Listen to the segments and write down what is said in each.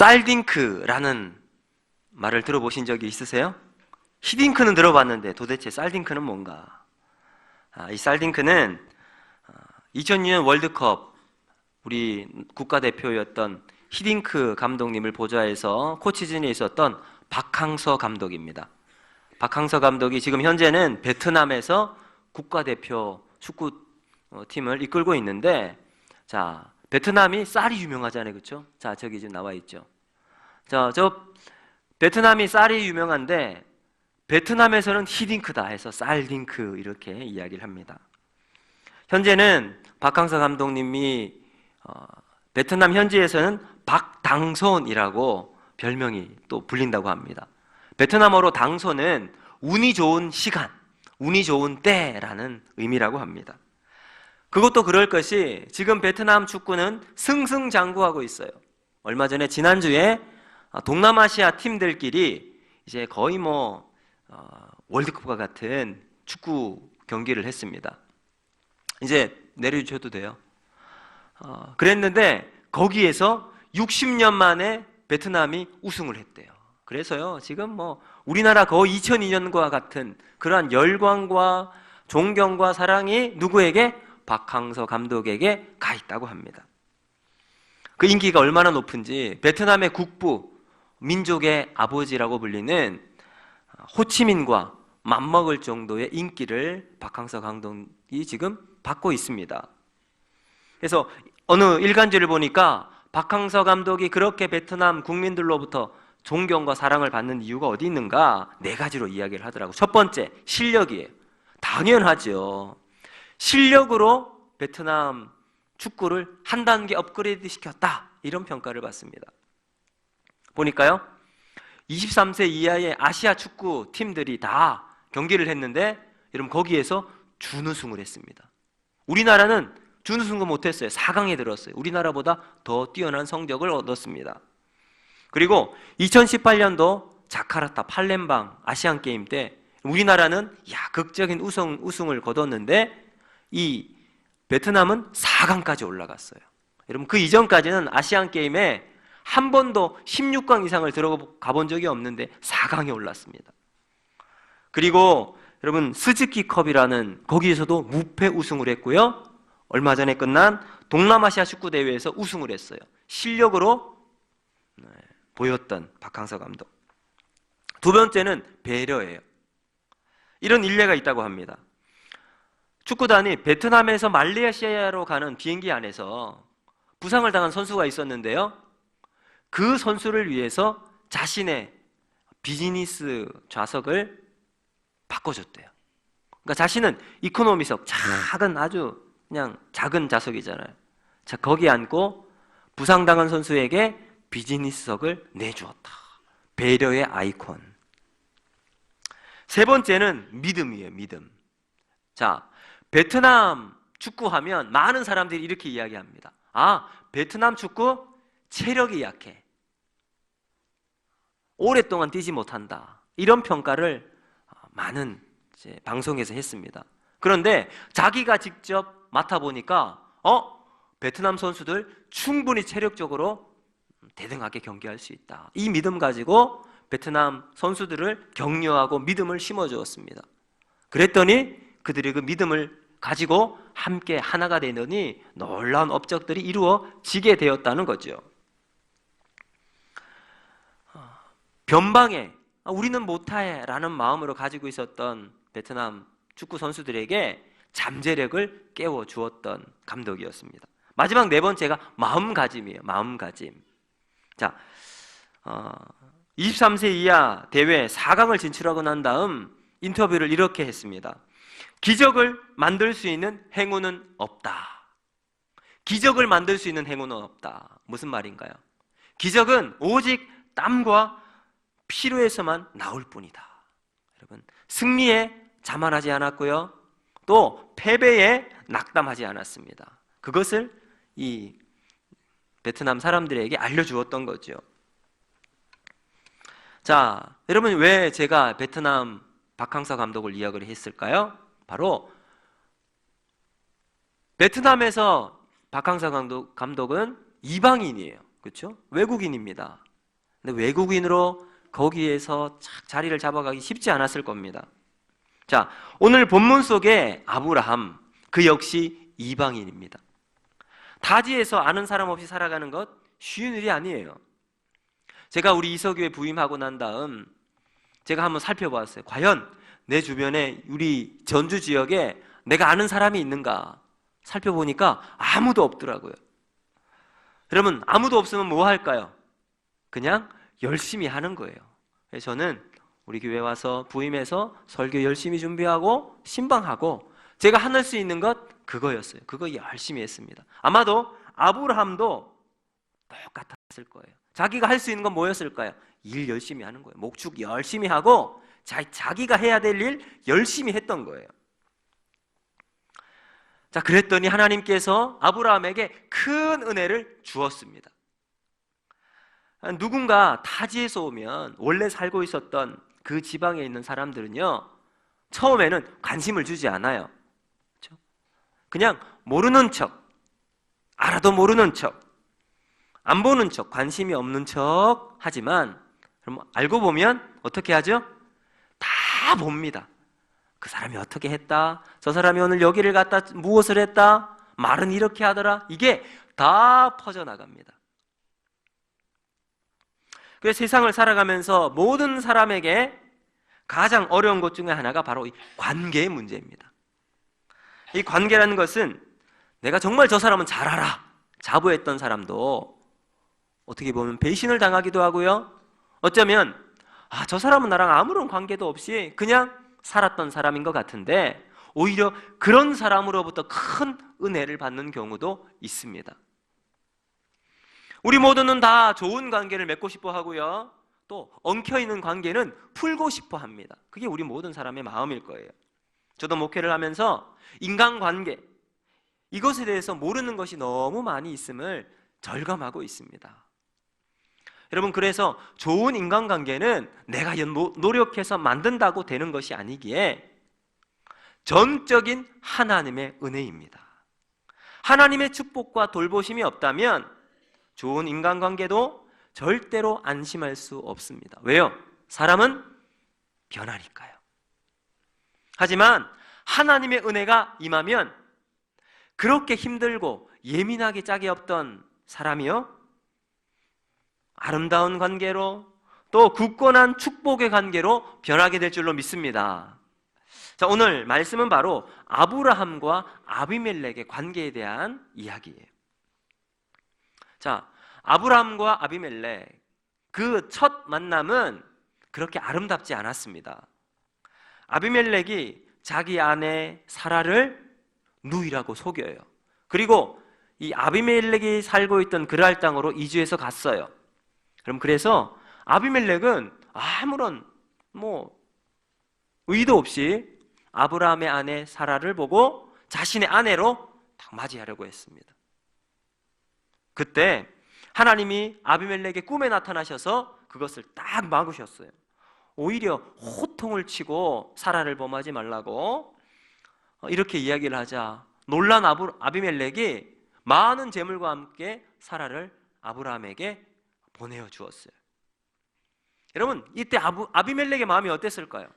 살딩크라는 말을 들어보신 적이 있으세요? 히딩크는 들어봤는데 도대체 살딩크는 뭔가? 이 살딩크는 2002년 월드컵 우리 국가대표였던 히딩크 감독님을 보좌해서 코치진에 있었던 박항서 감독입니다. 박항서 감독이 지금 현재는 베트남에서 국가대표 축구팀을 이끌고 있는데, 자, 베트남이 쌀이 유명하잖아요, 그렇죠? 자, 저기 지금 나와 있죠. 자, 저 베트남이 쌀이 유명한데 베트남에서는 히딩크다 해서 쌀딩크 이렇게 이야기를 합니다. 현재는 박항서 감독님이 베트남 현지에서는 박당손이라고 별명이 또 불린다고 합니다. 베트남어로 당손은 운이 좋은 시간, 운이 좋은 때라는 의미라고 합니다. 그것도 그럴 것이 지금 베트남 축구는 승승장구하고 있어요. 얼마 전에 지난주에 동남아시아 팀들끼리 이제 거의 월드컵과 같은 축구 경기를 했습니다. 이제 내려주셔도 돼요. 그랬는데 거기에서 60년 만에 베트남이 우승을 했대요. 그래서요, 지금 우리나라 거의 2002년과 같은 그러한 열광과 존경과 사랑이 누구에게? 박항서 감독에게 가 있다고 합니다. 그 인기가 얼마나 높은지 베트남의 국부, 민족의 아버지라고 불리는 호치민과 맞먹을 정도의 인기를 박항서 감독이 지금 받고 있습니다. 그래서 어느 일간지를 보니까 박항서 감독이 그렇게 베트남 국민들로부터 존경과 사랑을 받는 이유가 어디 있는가? 4가지로 이야기를 하더라고요. 첫 번째, 실력이에요. 당연하죠. 실력으로 베트남 축구를 한 단계 업그레이드 시켰다, 이런 평가를 받습니다. 보니까요, 23세 이하의 아시아 축구 팀들이 다 경기를 했는데 여러분 거기에서 준우승을 했습니다. 우리나라는 준우승도 못했어요. 4강에 들었어요. 우리나라보다 더 뛰어난 성적을 얻었습니다. 그리고 2018년도 자카르타 팔렘방 아시안게임 때 우리나라는 극적인 우승을 거뒀는데 이 베트남은 4강까지 올라갔어요. 여러분 그 이전까지는 아시안게임에 한 번도 16강 이상을 들어가 본 적이 없는데 4강에 올랐습니다. 그리고 여러분 스즈키컵이라는 거기에서도 무패 우승을 했고요. 얼마 전에 끝난 동남아시아 축구대회에서 우승을 했어요. 실력으로 보였던 박항서 감독. 두 번째는 배려예요. 이런 일례가 있다고 합니다. 축구단이 베트남에서 말레이시아로 가는 비행기 안에서 부상을 당한 선수가 있었는데요, 그 선수를 위해서 자신의 비즈니스 좌석을 바꿔줬대요. 그러니까 자신은 이코노미석, 작은 아주 그냥 작은 좌석이잖아요. 자, 거기 앉고 부상당한 선수에게 비즈니스석을 내주었다. 배려의 아이콘. 세 번째는 믿음이에요, 믿음. 자, 베트남 축구하면 많은 사람들이 이렇게 이야기합니다. 베트남 축구 체력이 약해. 오랫동안 뛰지 못한다. 이런 평가를 많은 방송에서 했습니다. 그런데 자기가 직접 맡아보니까 베트남 선수들 충분히 체력적으로 대등하게 경기할 수 있다. 이 믿음 가지고 베트남 선수들을 격려하고 믿음을 심어주었습니다. 그랬더니 그들이 그 믿음을 가지고 함께 하나가 되더니 놀라운 업적들이 이루어지게 되었다는 거죠. 변방에 우리는 못해 라는 마음으로 가지고 있었던 베트남 축구 선수들에게 잠재력을 깨워주었던 감독이었습니다. 마지막 4번째가 마음가짐이에요. 마음가짐. 자, 23세 이하 대회 4강을 진출하고 난 다음 인터뷰를 이렇게 했습니다. 기적을 만들 수 있는 행운은 없다. 기적을 만들 수 있는 행운은 없다. 무슨 말인가요? 기적은 오직 땀과 피로에서만 나올 뿐이다. 여러분, 승리에 자만하지 않았고요, 또 패배에 낙담하지 않았습니다. 그것을 이 베트남 사람들에게 알려주었던 거죠. 자, 여러분 왜 제가 베트남 박항서 감독을 이야기를 했을까요? 바로 베트남에서 박항서 감독은 이방인이에요. 그렇죠? 외국인입니다. 근데 외국인으로 거기에서 자리를 잡아가기 쉽지 않았을 겁니다. 자, 오늘 본문 속에 아브라함, 그 역시 이방인입니다. 타지에서 아는 사람 없이 살아가는 것 쉬운 일이 아니에요. 제가 우리 이서교회 부임하고 난 다음 제가 한번 살펴보았어요. 과연 내 주변에 우리 전주 지역에 내가 아는 사람이 있는가 살펴보니까 아무도 없더라고요. 여러분, 아무도 없으면 뭐 할까요? 그냥 열심히 하는 거예요. 그래서 저는 우리 교회 와서 부임해서 설교 열심히 준비하고 신방하고 제가 하늘 수 있는 것 그거였어요. 그거 열심히 했습니다. 아마도 아브라함도 똑같았을 거예요. 자기가 할 수 있는 건 뭐였을까요? 일 열심히 하는 거예요. 목축 열심히 하고 자기가 해야 될 일 열심히 했던 거예요. 자, 그랬더니 하나님께서 아브라함에게 큰 은혜를 주었습니다. 누군가 타지에서 오면 원래 살고 있었던 그 지방에 있는 사람들은요, 처음에는 관심을 주지 않아요. 그렇죠? 그냥 모르는 척, 알아도 모르는 척, 안 보는 척, 관심이 없는 척 하지만 그럼 알고 보면 어떻게 하죠? 다 봅니다. 그 사람이 어떻게 했다, 저 사람이 오늘 여기를 갔다 무엇을 했다, 말은 이렇게 하더라, 이게 다 퍼져나갑니다. 그래서 세상을 살아가면서 모든 사람에게 가장 어려운 것 중에 하나가 바로 이 관계의 문제입니다. 이 관계라는 것은 내가 정말 저 사람은 잘 알아 자부했던 사람도 어떻게 보면 배신을 당하기도 하고요, 어쩌면 저 사람은 나랑 아무런 관계도 없이 그냥 살았던 사람인 것 같은데 오히려 그런 사람으로부터 큰 은혜를 받는 경우도 있습니다. 우리 모두는 다 좋은 관계를 맺고 싶어 하고요, 또 엉켜있는 관계는 풀고 싶어 합니다. 그게 우리 모든 사람의 마음일 거예요. 저도 목회를 하면서 인간관계, 이것에 대해서 모르는 것이 너무 많이 있음을 절감하고 있습니다. 여러분, 그래서 좋은 인간관계는 내가 노력해서 만든다고 되는 것이 아니기에 전적인 하나님의 은혜입니다. 하나님의 축복과 돌보심이 없다면 좋은 인간관계도 절대로 안심할 수 없습니다. 왜요? 사람은 변하니까요. 하지만 하나님의 은혜가 임하면 그렇게 힘들고 예민하게 짝이 없던 사람이요, 아름다운 관계로, 또 굳건한 축복의 관계로 변하게 될 줄로 믿습니다. 자, 오늘 말씀은 바로 아브라함과 아비멜렉의 관계에 대한 이야기예요. 자, 아브라함과 아비멜렉, 그 첫 만남은 그렇게 아름답지 않았습니다. 아비멜렉이 자기 아내 사라를 누이라고 속여요. 그리고 이 아비멜렉이 살고 있던 그랄 땅으로 이주해서 갔어요. 그래서 아비멜렉은 아무런 의도 없이 아브라함의 아내 사라를 보고 자신의 아내로 딱 맞이하려고 했습니다. 그때 하나님이 아비멜렉의 꿈에 나타나셔서 그것을 딱 막으셨어요. 오히려 호통을 치고 사라를 범하지 말라고 이렇게 이야기를 하자 놀란 아비멜렉이 많은 재물과 함께 사라를 아브라함에게 보내어 주었어요. 여러분, 이때 아비멜렉의 마음이 어땠을까요?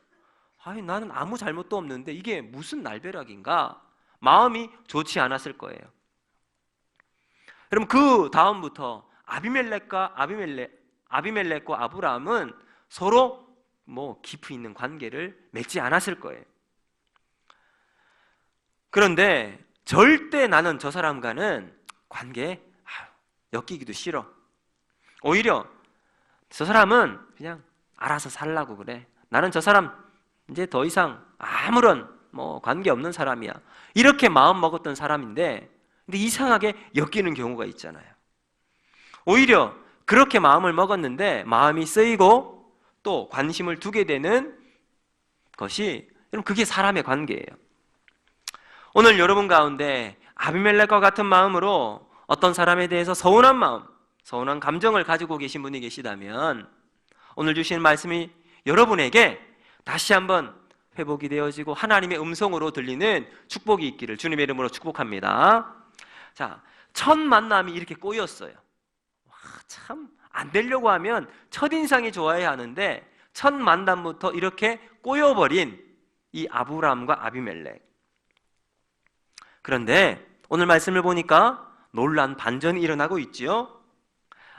나는 아무 잘못도 없는데 이게 무슨 날벼락인가? 마음이 좋지 않았을 거예요. 여러분, 그 다음부터 아비멜렉과 아브라함은 서로 깊이 있는 관계를 맺지 않았을 거예요. 그런데 절대 나는 저 사람과는 관계에 엮이기도 싫어. 오히려 저 사람은 그냥 알아서 살라고 그래. 나는 저 사람 이제 더 이상 아무런 관계 없는 사람이야. 이렇게 마음 먹었던 사람인데, 근데 이상하게 엮이는 경우가 있잖아요. 오히려 그렇게 마음을 먹었는데 마음이 쓰이고 또 관심을 두게 되는 것이, 여러분, 그게 사람의 관계예요. 오늘 여러분 가운데 아비멜렉과 같은 마음으로 어떤 사람에 대해서 서운한 마음, 서운한 감정을 가지고 계신 분이 계시다면 오늘 주신 말씀이 여러분에게 다시 한번 회복이 되어지고 하나님의 음성으로 들리는 축복이 있기를 주님의 이름으로 축복합니다. 자, 첫 만남이 이렇게 꼬였어요. 참 안 되려고 하면 첫인상이 좋아야 하는데 첫 만남부터 이렇게 꼬여버린 이 아브라함과 아비멜렉. 그런데 오늘 말씀을 보니까 놀란 반전이 일어나고 있지요.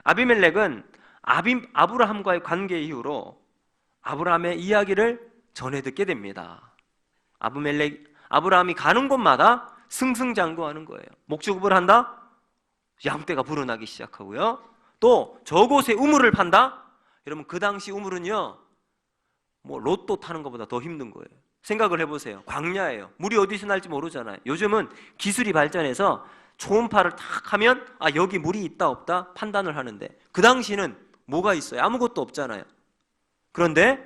아비멜렉은 아브라함과의 관계 이후로 아브라함의 이야기를 전해 듣게 됩니다. 아브라함이 가는 곳마다 승승장구하는 거예요. 목축업을 한다? 양떼가 불어나기 시작하고요. 또 저곳에 우물을 판다? 여러분 그 당시 우물은요, 뭐 로또 타는 것보다 더 힘든 거예요. 생각을 해보세요. 광야예요. 물이 어디서 날지 모르잖아요. 요즘은 기술이 발전해서 초음파를 탁 하면 여기 물이 있다 없다 판단을 하는데 그 당시는 뭐가 있어요? 아무것도 없잖아요. 그런데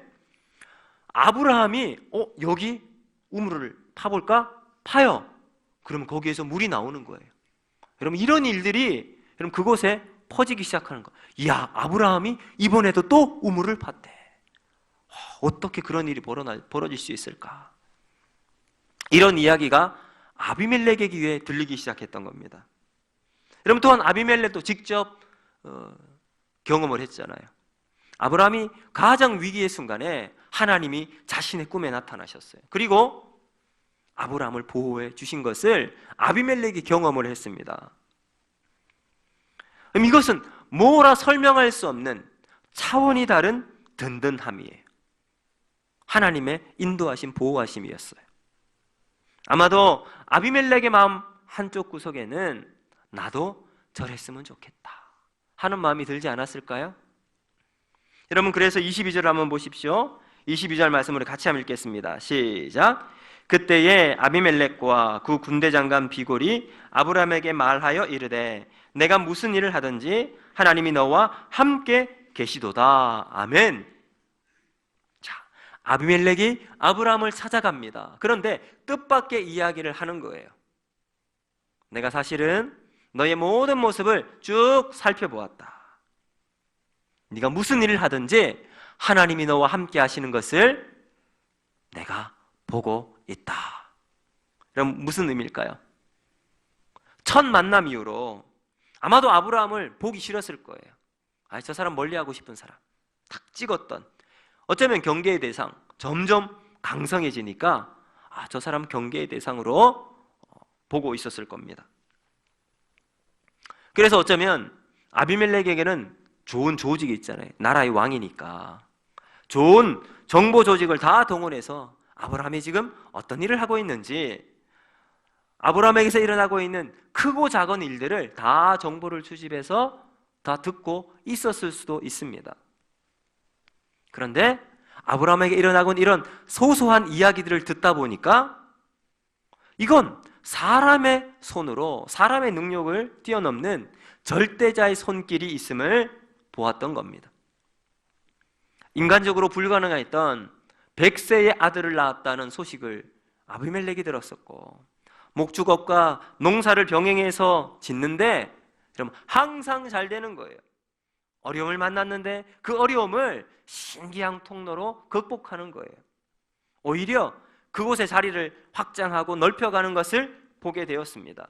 아브라함이 여기 우물을 파볼까? 파요. 그러면 거기에서 물이 나오는 거예요. 여러분 이런 일들이 여러분 그곳에 퍼지기 시작하는 거예요. 이야, 아브라함이 이번에도 또 우물을 팠대. 어떻게 그런 일이 벌어질 수 있을까? 이런 이야기가 아비멜렉에게 귀에 들리기 시작했던 겁니다. 여러분 또한 아비멜렉도 직접 경험을 했잖아요. 아브라함이 가장 위기의 순간에 하나님이 자신의 꿈에 나타나셨어요. 그리고 아브라함을 보호해 주신 것을 아비멜렉이 경험을 했습니다. 그럼 이것은 뭐라 설명할 수 없는 차원이 다른 든든함이에요. 하나님의 인도하심, 보호하심이었어요. 아마도 아비멜렉의 마음 한쪽 구석에는 나도 저랬으면 좋겠다 하는 마음이 들지 않았을까요? 여러분 그래서 22절 한번 보십시오. 22절 말씀으로 같이 한번 읽겠습니다. 시작. 그때에 아비멜렉과 그 군대 장관 비골이 아브라함에게 말하여 이르되 내가 무슨 일을 하든지 하나님이 너와 함께 계시도다. 아멘. 자, 아비멜렉이 아브라함을 찾아갑니다. 그런데 뜻밖의 이야기를 하는 거예요. 내가 사실은 너의 모든 모습을 쭉 살펴보았다. 네가 무슨 일을 하든지 하나님이 너와 함께 하시는 것을 내가 보고 있다. 그럼 무슨 의미일까요? 첫 만남 이후로 아마도 아브라함을 보기 싫었을 거예요. 저 사람 멀리하고 싶은 사람, 탁 찍었던, 어쩌면 경계의 대상, 점점 강성해지니까 저 사람 경계의 대상으로 보고 있었을 겁니다. 그래서 어쩌면 아비멜렉에게는 좋은 조직이 있잖아요. 나라의 왕이니까 좋은 정보 조직을 다 동원해서 아브라함이 지금 어떤 일을 하고 있는지, 아브라함에게서 일어나고 있는 크고 작은 일들을 다 정보를 수집해서 다 듣고 있었을 수도 있습니다. 그런데 아브라함에게 일어나고 있는 이런 소소한 이야기들을 듣다 보니까 이건 사람의 손으로, 사람의 능력을 뛰어넘는 절대자의 손길이 있음을 보았던 겁니다. 인간적으로 불가능했던 100세의 아들을 낳았다는 소식을 아비멜렉이 들었었고, 목축업과 농사를 병행해서 짓는데 그럼 항상 잘 되는 거예요. 어려움을 만났는데 그 어려움을 신기한 통로로 극복하는 거예요. 오히려 그곳의 자리를 확장하고 넓혀가는 것을 보게 되었습니다.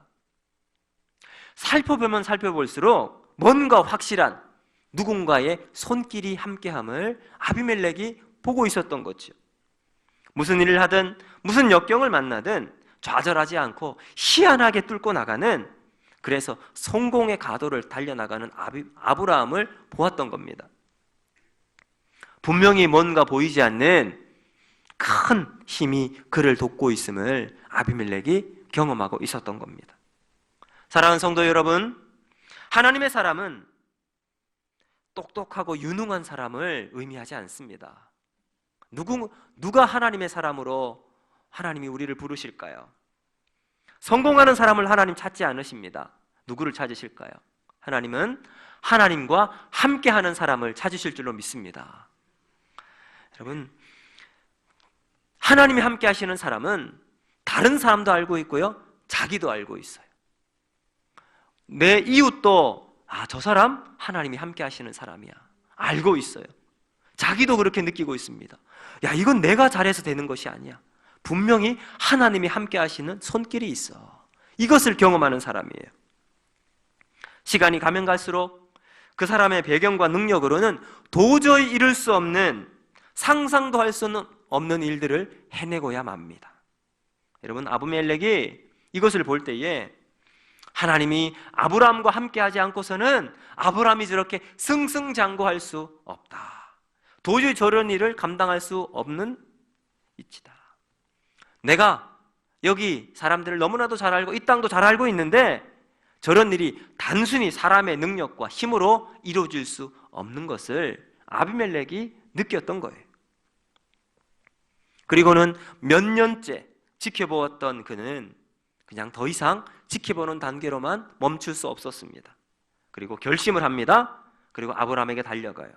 살펴보면 살펴볼수록 뭔가 확실한 누군가의 손길이 함께함을 아비멜렉이 보고 있었던 거죠. 무슨 일을 하든 무슨 역경을 만나든 좌절하지 않고 희한하게 뚫고 나가는, 그래서 성공의 가도를 달려나가는 아브라함을 보았던 겁니다. 분명히 뭔가 보이지 않는 큰 힘이 그를 돕고 있음을 아비멜렉이 경험하고 있었던 겁니다. 사랑하는 성도 여러분, 하나님의 사람은 똑똑하고 유능한 사람을 의미하지 않습니다. 누가 하나님의 사람으로 하나님이 우리를 부르실까요? 성공하는 사람을 하나님 찾지 않으십니다. 누구를 찾으실까요? 하나님은 하나님과 함께하는 사람을 찾으실 줄로 믿습니다. 여러분, 하나님이 함께 하시는 사람은 다른 사람도 알고 있고요, 자기도 알고 있어요. 내 이웃도 저 사람 하나님이 함께 하시는 사람이야, 알고 있어요. 자기도 그렇게 느끼고 있습니다. 이건 내가 잘해서 되는 것이 아니야. 분명히 하나님이 함께 하시는 손길이 있어. 이것을 경험하는 사람이에요. 시간이 가면 갈수록 그 사람의 배경과 능력으로는 도저히 이룰 수 없는, 상상도 할 수는 없는 일들을 해내고야 맙니다. 여러분, 아비멜렉이 이것을 볼 때에 하나님이 아브라함과 함께하지 않고서는 아브라함이 저렇게 승승장구할 수 없다. 도저히 저런 일을 감당할 수 없는 이치다. 내가 여기 사람들을 너무나도 잘 알고 이 땅도 잘 알고 있는데 저런 일이 단순히 사람의 능력과 힘으로 이루어질 수 없는 것을 아비멜렉이 느꼈던 거예요. 그리고는 몇 년째 지켜보았던 그는 그냥 더 이상 지켜보는 단계로만 멈출 수 없었습니다. 그리고 결심을 합니다. 그리고 아브라함에게 달려가요.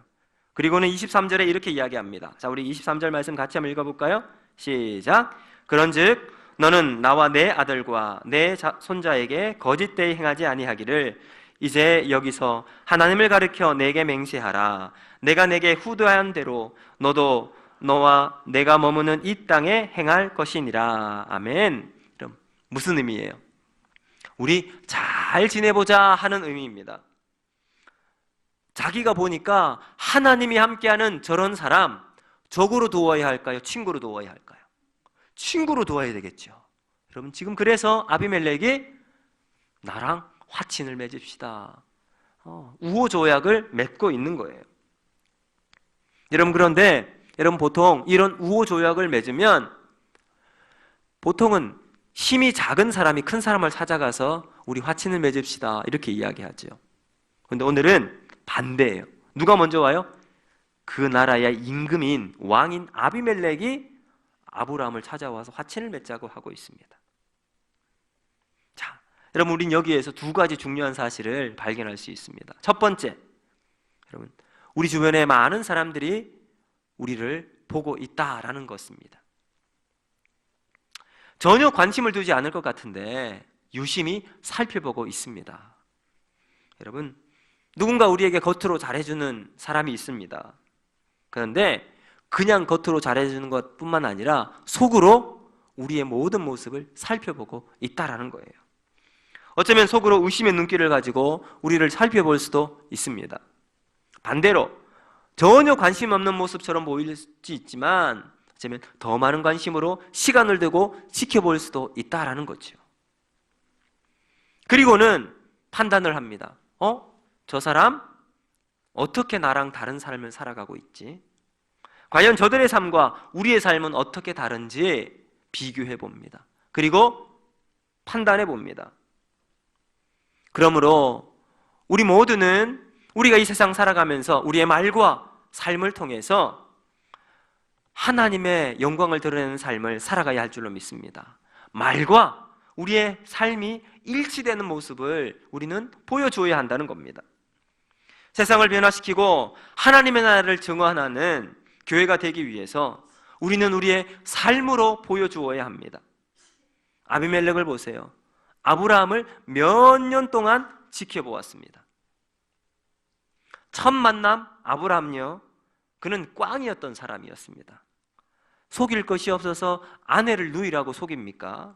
그리고는 23절에 이렇게 이야기합니다. 자, 우리 23절 말씀 같이 한번 읽어볼까요? 시작. 그런즉 너는 나와 내 아들과 내 손자에게 거짓되이 행하지 아니하기를 이제 여기서 하나님을 가리켜 내게 맹세하라. 내가 내게 후도한 대로 너도 너와 내가 머무는 이 땅에 행할 것이니라. 아멘. 그럼 무슨 의미예요? 우리 잘 지내보자 하는 의미입니다. 자기가 보니까 하나님이 함께하는 저런 사람, 적으로 두어야 할까요? 친구로 두어야 할까요? 친구로 두어야 되겠죠. 여러분, 지금 그래서 아비멜렉이 나랑 화친을 맺읍시다, 우호 조약을 맺고 있는 거예요. 여러분, 그런데 여러분, 보통 이런 우호 조약을 맺으면 보통은 힘이 작은 사람이 큰 사람을 찾아가서 우리 화친을 맺읍시다 이렇게 이야기하죠. 그런데 오늘은 반대예요. 누가 먼저 와요? 그 나라의 임금인 왕인 아비멜렉이 아브라함을 찾아와서 화친을 맺자고 하고 있습니다. 자, 여러분, 우린 여기에서 두 가지 중요한 사실을 발견할 수 있습니다. 첫 번째, 여러분, 우리 주변에 많은 사람들이 우리를 보고 있다라는 것입니다. 전혀 관심을 두지 않을 것 같은데 유심히 살펴보고 있습니다. 여러분, 누군가 우리에게 겉으로 잘해주는 사람이 있습니다. 그런데 그냥 겉으로 잘해주는 것뿐만 아니라 속으로 우리의 모든 모습을 살펴보고 있다라는 거예요. 어쩌면 속으로 의심의 눈길을 가지고 우리를 살펴볼 수도 있습니다. 반대로 전혀 관심 없는 모습처럼 보일 수 있지만 어쩌면 더 많은 관심으로 시간을 두고 지켜볼 수도 있다라는 거죠. 그리고는 판단을 합니다. 저 사람 어떻게 나랑 다른 삶을 살아가고 있지? 과연 저들의 삶과 우리의 삶은 어떻게 다른지 비교해 봅니다. 그리고 판단해 봅니다. 그러므로 우리 모두는 우리가 이 세상 살아가면서 우리의 말과 삶을 통해서 하나님의 영광을 드러내는 삶을 살아가야 할 줄로 믿습니다. 말과 우리의 삶이 일치되는 모습을 우리는 보여줘야 한다는 겁니다. 세상을 변화시키고 하나님의 나라를 증언하는 교회가 되기 위해서 우리는 우리의 삶으로 보여주어야 합니다. 아비멜렉을 보세요. 아브라함을 몇 년 동안 지켜보았습니다. 첫 만남 아브라함요, 그는 꽝이었던 사람이었습니다. 속일 것이 없어서 아내를 누이라고 속입니까?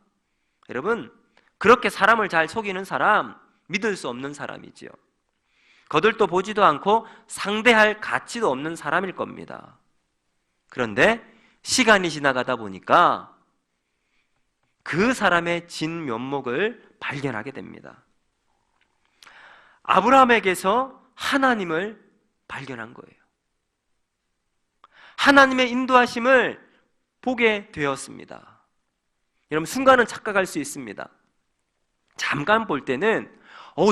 여러분, 그렇게 사람을 잘 속이는 사람, 믿을 수 없는 사람이지요. 거들떠 보지도 않고 상대할 가치도 없는 사람일 겁니다. 그런데 시간이 지나가다 보니까 그 사람의 진 면목을 발견하게 됩니다. 아브라함에게서 하나님을 발견한 거예요. 하나님의 인도하심을 보게 되었습니다. 여러분, 순간은 착각할 수 있습니다. 잠깐 볼 때는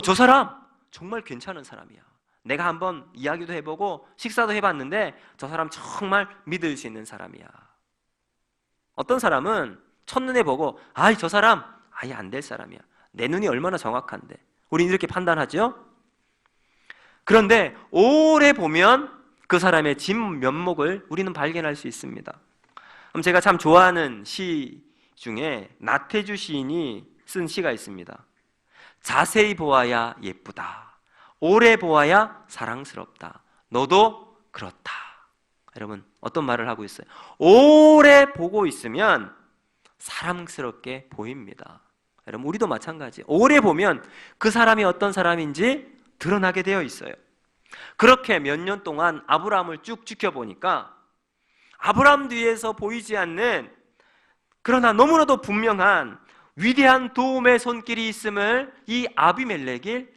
저 사람 정말 괜찮은 사람이야. 내가 한번 이야기도 해보고 식사도 해봤는데 저 사람 정말 믿을 수 있는 사람이야. 어떤 사람은 첫눈에 보고 저 사람 아예 안 될 사람이야. 내 눈이 얼마나 정확한데. 우리는 이렇게 판단하죠. 그런데 오래 보면 그 사람의 진 면목을 우리는 발견할 수 있습니다. 그럼 제가 참 좋아하는 시 중에 나태주 시인이 쓴 시가 있습니다. 자세히 보아야 예쁘다. 오래 보아야 사랑스럽다. 너도 그렇다. 여러분, 어떤 말을 하고 있어요? 오래 보고 있으면 사랑스럽게 보입니다. 여러분, 우리도 마찬가지. 오래 보면 그 사람이 어떤 사람인지 드러나게 되어 있어요. 그렇게 몇 년 동안 아브라함을 쭉 지켜보니까 아브라함 뒤에서 보이지 않는, 그러나 너무나도 분명한 위대한 도움의 손길이 있음을 이 아비멜렉이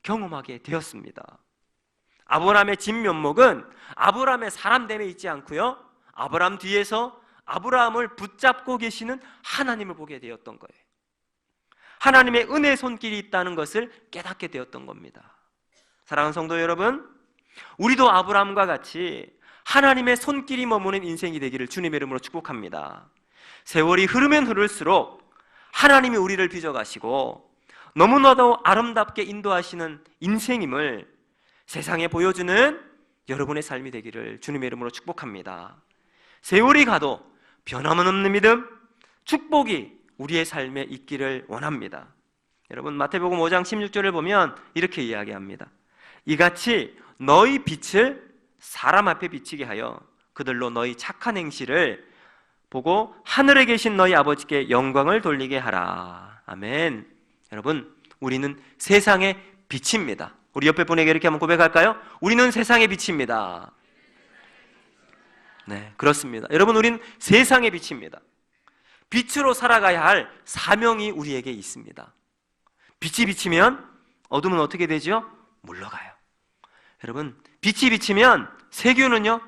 경험하게 되었습니다. 아브라함의 진면목은 아브라함의 사람됨에 있지 않고요, 아브라함 뒤에서 아브라함을 붙잡고 계시는 하나님을 보게 되었던 거예요. 하나님의 은혜의 손길이 있다는 것을 깨닫게 되었던 겁니다. 사랑하는 성도 여러분, 우리도 아브라함과 같이 하나님의 손길이 머무는 인생이 되기를 주님의 이름으로 축복합니다. 세월이 흐르면 흐를수록 하나님이 우리를 빚어가시고 너무나도 아름답게 인도하시는 인생임을 세상에 보여주는 여러분의 삶이 되기를 주님의 이름으로 축복합니다. 세월이 가도 변함없는 믿음, 축복이 우리의 삶에 있기를 원합니다. 여러분, 마태복음 5장 16절을 보면 이렇게 이야기합니다. 이같이 너희 빛을 사람 앞에 비치게 하여 그들로 너희 착한 행실을 보고 하늘에 계신 너희 아버지께 영광을 돌리게 하라. 아멘. 여러분, 우리는 세상의 빛입니다. 우리 옆에 분에게 이렇게 한번 고백할까요? 우리는 세상의 빛입니다. 네, 그렇습니다. 여러분, 우리는 세상의 빛입니다. 빛으로 살아가야 할 사명이 우리에게 있습니다. 빛이 비치면 어둠은 어떻게 되죠? 물러가요. 여러분, 빛이 비치면 세균은요,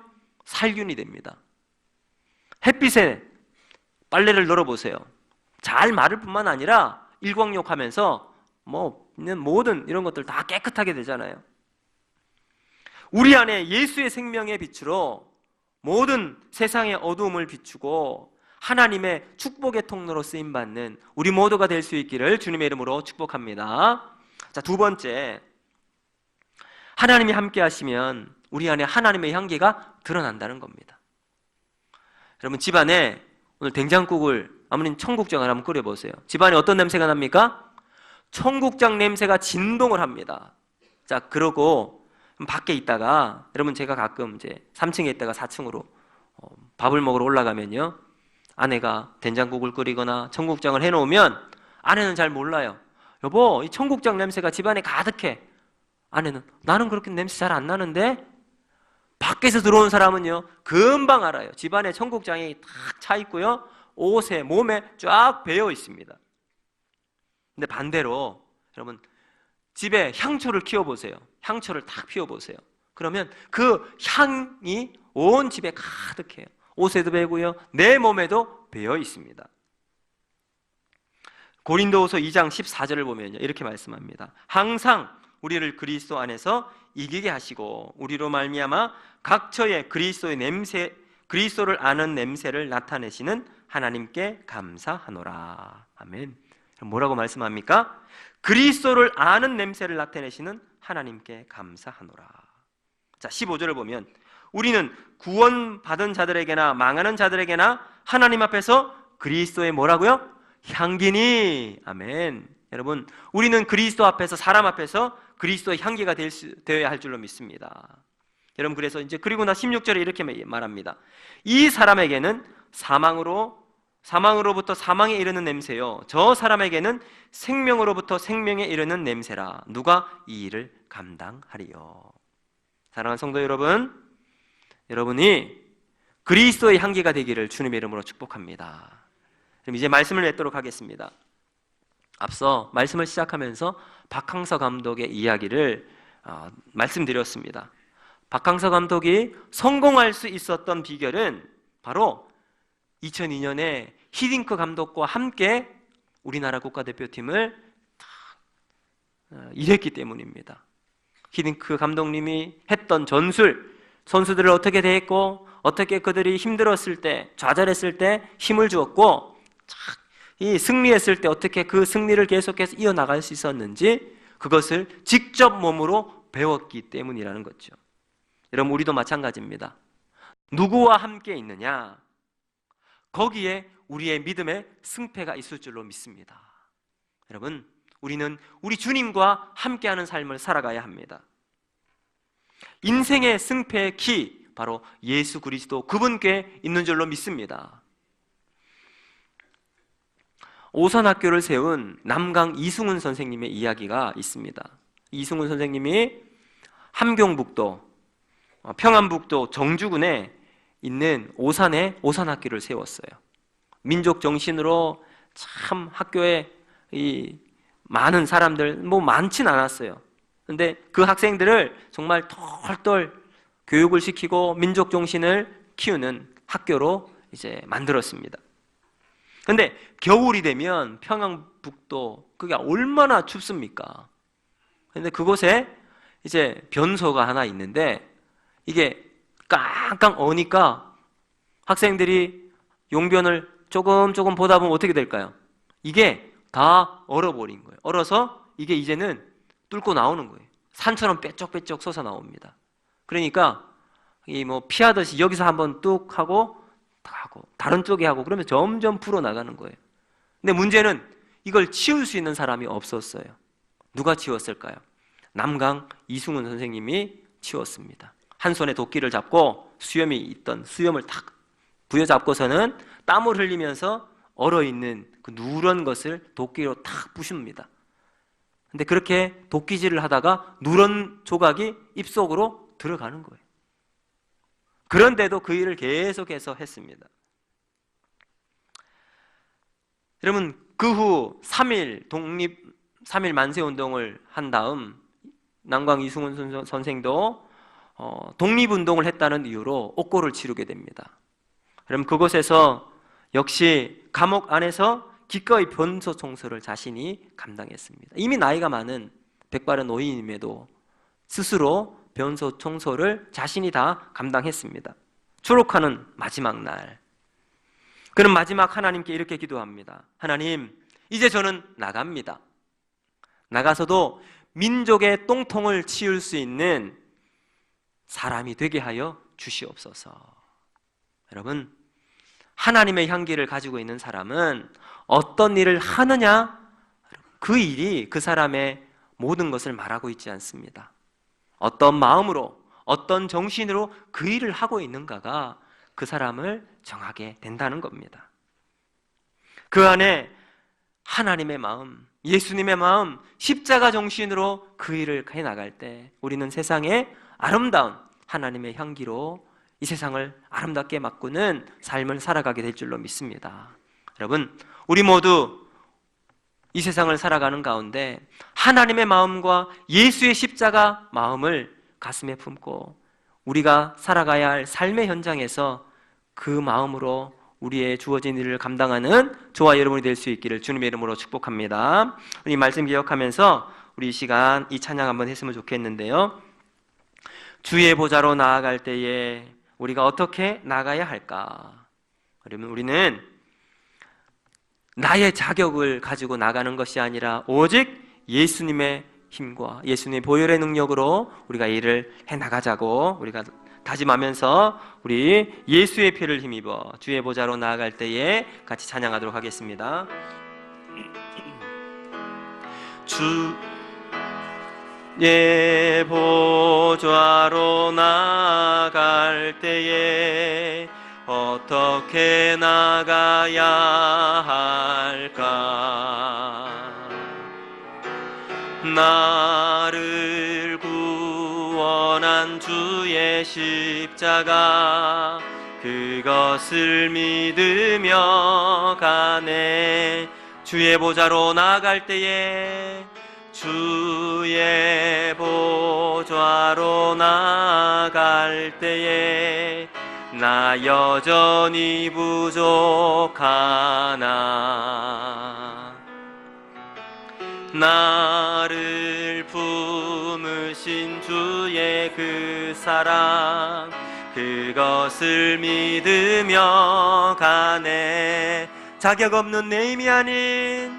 살균이 됩니다. 햇빛에 빨래를 널어보세요. 잘 마를 뿐만 아니라 일광욕하면서 모든 이런 것들 다 깨끗하게 되잖아요. 우리 안에 예수의 생명의 빛으로 모든 세상의 어두움을 비추고 하나님의 축복의 통로로 쓰임받는 우리 모두가 될 수 있기를 주님의 이름으로 축복합니다. 자, 두 번째, 하나님이 함께 하시면 우리 안에 하나님의 향기가 드러난다는 겁니다. 여러분, 집안에 오늘 된장국을, 아버님 청국장을 한번 끓여보세요. 집안에 어떤 냄새가 납니까? 청국장 냄새가 진동을 합니다. 자, 그러고 밖에 있다가, 여러분, 제가 가끔 이제 3층에 있다가 4층으로 밥을 먹으러 올라가면요, 아내가 된장국을 끓이거나 청국장을 해놓으면 아내는 잘 몰라요. 여보, 이 청국장 냄새가 집안에 가득해. 아내는, 나는 그렇게 냄새 잘 안 나는데? 밖에서 들어온 사람은요, 금방 알아요. 집안에 청국장이 탁 차 있고요, 옷에, 몸에 쫙 배어 있습니다. 근데 반대로 여러분, 집에 향초를 키워보세요. 향초를 탁 피워보세요. 그러면 그 향이 온 집에 가득해요. 옷에도 배고요, 내 몸에도 배어 있습니다. 고린도후서 2장 14절을 보면요, 이렇게 말씀합니다. 항상 우리를 그리스도 안에서 이기게 하시고 우리로 말미암아 각처에 그리스도의 냄새, 그리스도를 아는 냄새를 나타내시는 하나님께 감사하노라. 아멘. 뭐라고 말씀합니까? 그리스도를 아는 냄새를 나타내시는 하나님께 감사하노라. 자, 15절을 보면 우리는 구원받은 자들에게나 망하는 자들에게나 하나님 앞에서 그리스도의 뭐라고요? 향기니. 아멘. 여러분, 우리는 그리스도 앞에서, 사람 앞에서 그리스도의 향기가 되어야 할 줄로 믿습니다. 여러분, 그래서 이제 그리고 나 16절에 이렇게 말합니다. 이 사람에게는 사망으로부터 사망에 이르는 냄새요, 저 사람에게는 생명으로부터 생명에 이르는 냄새라. 누가 이 일을 감당하리요? 사랑하는 성도 여러분, 여러분이 그리스도의 향기가 되기를 주님의 이름으로 축복합니다. 그럼 이제 말씀을 맺도록 하겠습니다. 앞서 말씀을 시작하면서 박항서 감독의 이야기를 말씀드렸습니다. 박항서 감독이 성공할 수 있었던 비결은 바로 2002년에 히딩크 감독과 함께 우리나라 국가대표팀을 일했기 때문입니다. 히딩크 감독님이 했던 전술, 선수들을 어떻게 대했고 어떻게 그들이 힘들었을 때, 좌절했을 때 힘을 주었고 이 승리했을 때 어떻게 그 승리를 계속해서 이어나갈 수 있었는지, 그것을 직접 몸으로 배웠기 때문이라는 거죠. 여러분, 우리도 마찬가지입니다. 누구와 함께 있느냐, 거기에 우리의 믿음의 승패가 있을 줄로 믿습니다. 여러분, 우리는 우리 주님과 함께하는 삶을 살아가야 합니다. 인생의 승패의 키, 바로 예수 그리스도 그분께 있는 줄로 믿습니다. 오선학교를 세운 남강 이승훈 선생님의 이야기가 있습니다. 이승훈 선생님이 함경북도, 평안북도 정주군에 있는 오산에 오산학교를 세웠어요. 민족 정신으로 참 학교에 이 많은 사람들, 뭐 많진 않았어요. 근데 그 학생들을 정말 똘똘 교육을 시키고 민족 정신을 키우는 학교로 이제 만들었습니다. 근데 겨울이 되면 평안북도 그게 얼마나 춥습니까? 근데 그곳에 이제 변소가 하나 있는데 이게 깡깡 어니까 학생들이 용변을 조금 보다 보면 어떻게 될까요? 이게 다 얼어버린 거예요. 얼어서 이게 이제는 뚫고 나오는 거예요. 산처럼 빼쩍빼쩍 솟아 나옵니다. 그러니까 이 뭐 피하듯이 여기서 한번 뚝 하고 다른 쪽에 하고 그러면 점점 불어 나가는 거예요. 근데 문제는 이걸 치울 수 있는 사람이 없었어요. 누가 치웠을까요? 남강 이승훈 선생님이 치웠습니다. 한 손에 도끼를 잡고 수염이 있던 수염을 탁 부여잡고서는 땀을 흘리면서 얼어있는 그 누런 것을 도끼로 탁 부숩니다. 근데 그렇게 도끼질을 하다가 누런 조각이 입속으로 들어가는 거예요. 그런데도 그 일을 계속해서 했습니다. 여러분, 그 후 3일 만세운동을 한 다음 남강 이승훈 선생도 독립운동을 했다는 이유로 옥고를 치르게 됩니다. 그럼 그곳에서 역시 감옥 안에서 기꺼이 변소 청소를 자신이 감당했습니다. 이미 나이가 많은 백발의 노인임에도 스스로 변소 청소를 자신이 다 감당했습니다. 추록하는 마지막 날, 그는 마지막 하나님께 이렇게 기도합니다. 하나님, 이제 저는 나갑니다. 나가서도 민족의 똥통을 치울 수 있는 사람이 되게 하여 주시옵소서. 여러분, 하나님의 향기를 가지고 있는 사람은 어떤 일을 하느냐, 그 일이 그 사람의 모든 것을 말하고 있지 않습니다. 어떤 마음으로, 어떤 정신으로 그 일을 하고 있는가가 그 사람을 정하게 된다는 겁니다. 그 안에 하나님의 마음, 예수님의 마음, 십자가 정신으로 그 일을 해나갈 때 우리는 세상에 아름다운 하나님의 향기로 이 세상을 아름답게 바꾸는 삶을 살아가게 될 줄로 믿습니다. 여러분, 우리 모두 이 세상을 살아가는 가운데 하나님의 마음과 예수의 십자가 마음을 가슴에 품고 우리가 살아가야 할 삶의 현장에서 그 마음으로 우리의 주어진 일을 감당하는 저와 여러분이 될 수 있기를 주님의 이름으로 축복합니다. 이 말씀 기억하면서 우리 이 시간 이 찬양 한번 했으면 좋겠는데요. 주의 보좌로 나아갈 때에 우리가 어떻게 나가야 할까? 그러면 우리는 나의 자격을 가지고 나가는 것이 아니라 오직 예수님의 힘과 예수님의 보혈의 능력으로 우리가 일을 해나가자고 우리가 다짐하면서 우리 예수의 피를 힘입어 주의 보좌로 나아갈 때에 같이 찬양하도록 하겠습니다. 주의 보좌로 나아갈 때에 어떻게 나가야 할까? 나를 구원한 주의 십자가 그것을 믿으며 가네. 주의 보좌로 나아갈 때에 주의 보좌로 나아갈 때에 나 여전히 부족하나 나를 품으신 주의 그 사랑 그것을 믿으며 가네. 자격 없는 내 힘이 아닌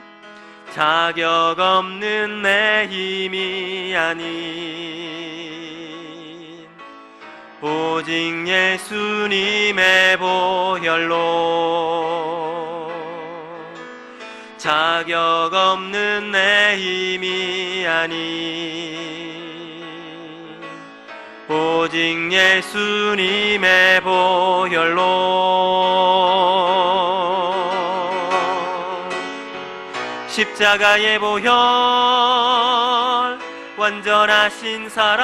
자격 없는 내 힘이 아닌 오직 예수님의 보혈로 자격 없는 내 힘이 아닌 오직 예수님의 보혈로 십자가의 보혈 완전하신 사랑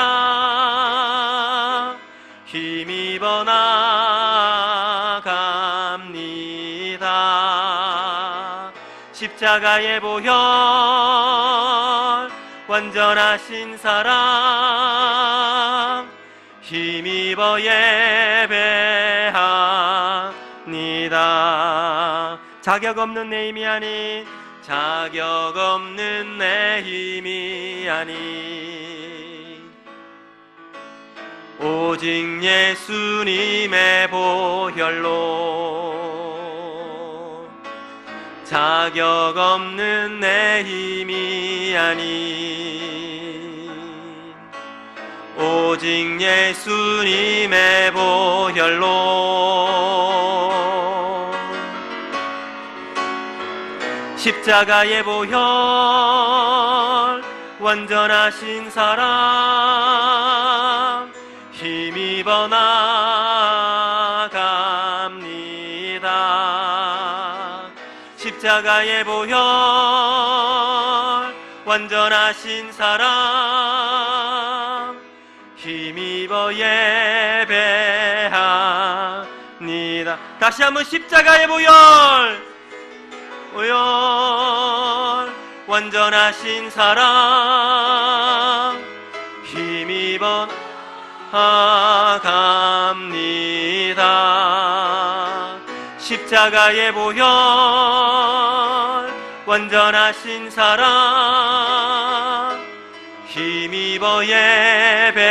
힘입어 나갑니다. 십자가의 보혈 완전하신 사랑 힘입어 예배합니다. 자격 없는 내 힘이 아닌, 자격 없는 내 힘이 아닌, 오직 예수님의 보혈로, 자격 없는 내 힘이 아닌, 오직 예수님의 보혈로, 십자가의 보혈 완전하신 사랑 힘입어 나갑니다. 십자가의 보혈 완전하신 사랑 힘입어 예배합니다. 다시 한번 십자가의 보혈 완전하신 사랑 힘입어 나갑니다. 십자가의 보혈 완전하신 사랑 힘입어 예배합니다.